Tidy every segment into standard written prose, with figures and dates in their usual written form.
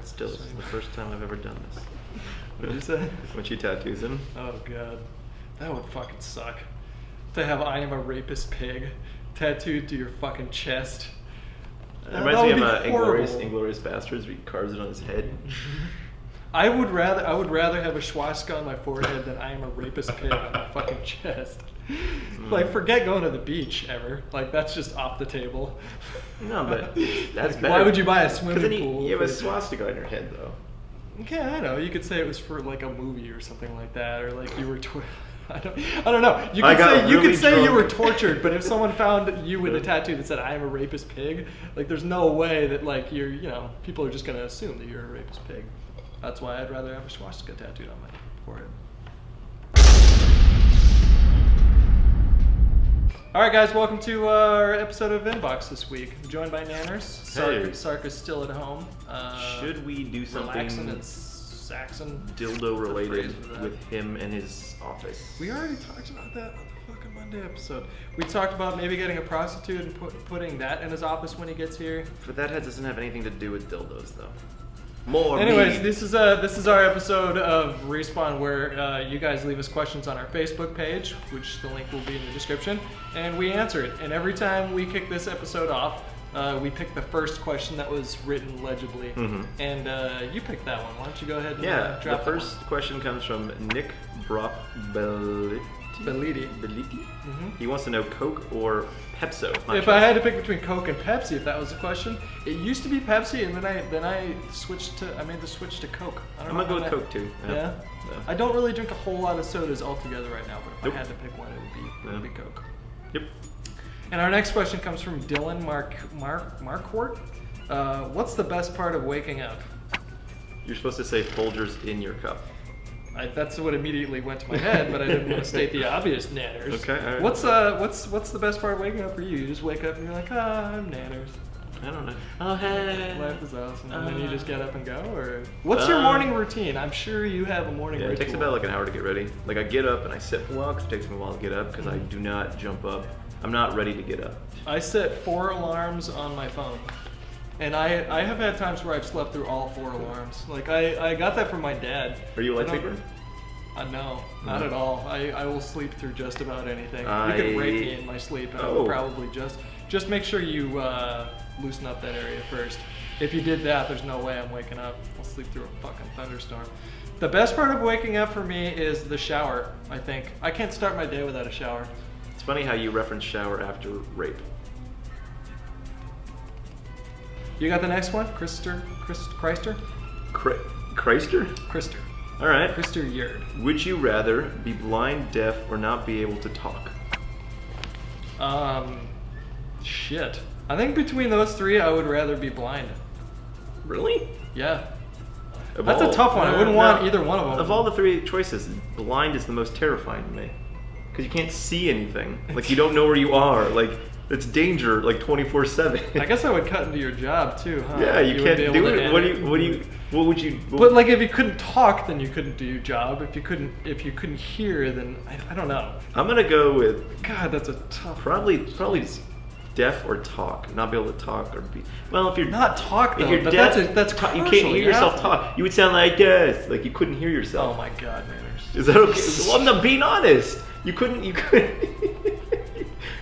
Still, this is the first time I've ever done this. What did you say? When she tattoos him. Oh god, that would fucking suck. To have "I am a rapist pig" tattooed to your fucking chest. It reminds me of Inglourious Bastards, where he carves it on his head. I would rather have a swastika on my forehead than "I am a rapist pig" on my fucking chest. Like, forget going to the beach ever. Like, that's just off the table. No, but that's better. Why would you buy a swimming pool? You have a swastika on your head, though. Yeah, I know. You could say it was for like a movie or something like that, or like you were. I don't know. You could say you were tortured, but if someone found you with a tattoo that said "I am a rapist pig," like there's no way that like people are just gonna assume that you're a rapist pig. That's why I'd rather have a swastika tattooed on my forehead. All right, guys, welcome to our episode of Inbox this week. I'm joined by Nanners. Sark is still at home. Should we do something relaxing and Saxon dildo related with him and his office? We already talked about that on the fucking Monday episode. We talked about maybe getting a prostitute and putting that in his office when he gets here. But that doesn't have anything to do with dildos, though. Anyways, this is our episode of Respawn, where you guys leave us questions on our Facebook page, which the link will be in the description, and we answer it. And every time we kick this episode off, we pick the first question that was written legibly. Mm-hmm. And you picked that one. Why don't you go ahead and drop the first question comes from Nick Brock Belliti. Mm-hmm. He wants to know Coke or Pepso. If I had to pick between Coke and Pepsi, if that was the question, it used to be Pepsi, and then I made the switch to Coke. I'm gonna go with Coke too. Yeah. I don't really drink a whole lot of sodas altogether right now, but if I had to pick one, it would be Coke. Yep. And our next question comes from Dylan Marquardt. What's the best part of waking up? You're supposed to say Folgers in your cup. That's what immediately went to my head, but I didn't want to state the obvious, Nanners. Okay. All right. What's the best part of waking up for you? You just wake up and you're like, I'm Nanners. I don't know. Oh, hey. Life is awesome. And then you just get up and go? Or what's your morning routine? I'm sure you have a morning routine. It takes about like an hour to get ready. Like, I get up and I sit for a while because it takes me a while to get up because I do not jump up. I'm not ready to get up. I set 4 alarms on my phone. And I have had times where I've slept through all 4 alarms. Like, I got that from my dad. Are you a light sleeper? No, not at all. I will sleep through just about anything. You could rape me in my sleep, and I would probably just make sure you loosen up that area first. If you did that, there's no way I'm waking up. I'll sleep through a fucking thunderstorm. The best part of waking up for me is the shower, I think. I can't start my day without a shower. It's funny how you reference shower after rape. You got the next one? Krister? Krister. All right. Krister Yerd. Would you rather be blind, deaf, or not be able to talk? Shit. I think between those 3, I would rather be blind. Really? Yeah. That's a tough one. I wouldn't want either one of them. Of all the 3 choices, blind is the most terrifying to me. Because you can't see anything. Like, you don't know where you are. Like, it's danger, like 24/7. I guess I would cut into your job too, huh? Yeah, you can't do it. What would you? But like, if you couldn't talk, then you couldn't do your job. If you couldn't hear, then I don't know. I'm gonna go with. God, that's a tough. Probably deaf or talk. Not be able to talk or be. Well, if you're not talk, though, if you're but deaf, that's you can't hear yourself talk. You would sound like this. Like you couldn't hear yourself. Oh my God, Nanners. Is that okay? Well, I'm not being honest. You couldn't.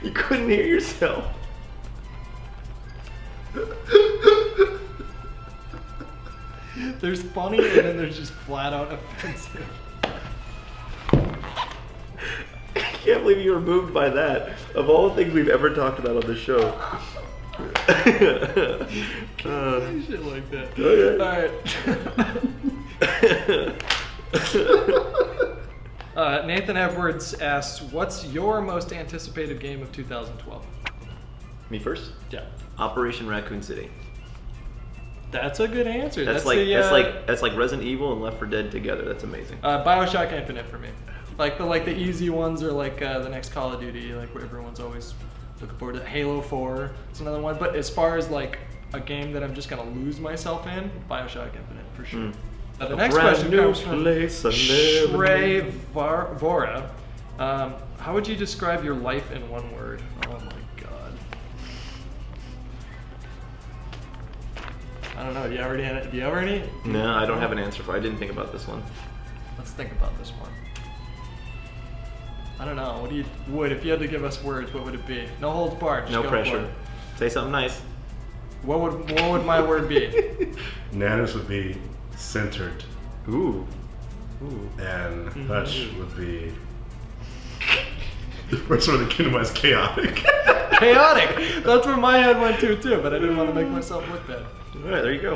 You couldn't hear yourself. There's funny and then there's just flat out offensive. I can't believe you were moved by that. Of all the things we've ever talked about on the show. Can't say shit like that. Alright. Nathan Edwards asks, what's your most anticipated game of 2012? Me first? Yeah. Operation Raccoon City. That's a good answer. That's like Resident Evil and Left 4 Dead together. That's amazing. BioShock Infinite for me. Like the easy ones are like the next Call of Duty, like where everyone's always looking forward to. Halo 4, it's another one. But as far as like a game that I'm just gonna lose myself in, BioShock Infinite for sure. The next question comes from Shrey Vora. How would you describe your life in one word? Oh my God. I don't know. Do you have any? No, I don't have an answer for it. I didn't think about this one. Let's think about this one. I don't know. If you had to give us words, what would it be? No holds barred. Just No go pressure. for it. Say something nice. What would my word be? Nanners would be centered, Ooh. and Hutch would be. We're sort of the kingdom as chaotic. Chaotic. That's where my head went to too, but I didn't want to make myself look bad. All right, there you go.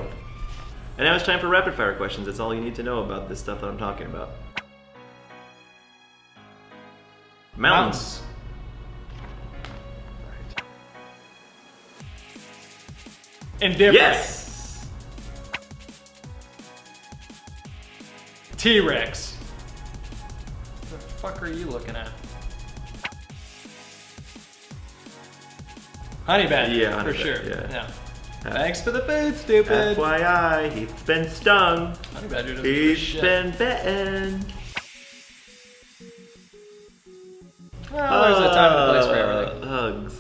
And now it's time for rapid fire questions. That's all you need to know about this stuff that I'm talking about. Mountains. Indifferent. Yes. T-Rex. What the fuck are you looking at? Honey badger. Yeah, honey for badger, sure. yeah. Thanks for the food, stupid. FYI, he's been stung. Honey badger doesn't do He's shit. been bitten. Well, there's a time and a place for everything. Hugs.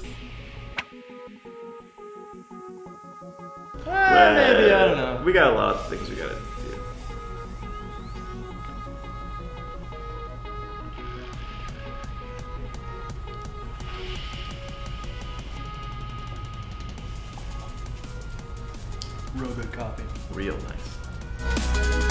Maybe, I don't know. We got a lot of things we gotta do. Real good coffee. Real nice.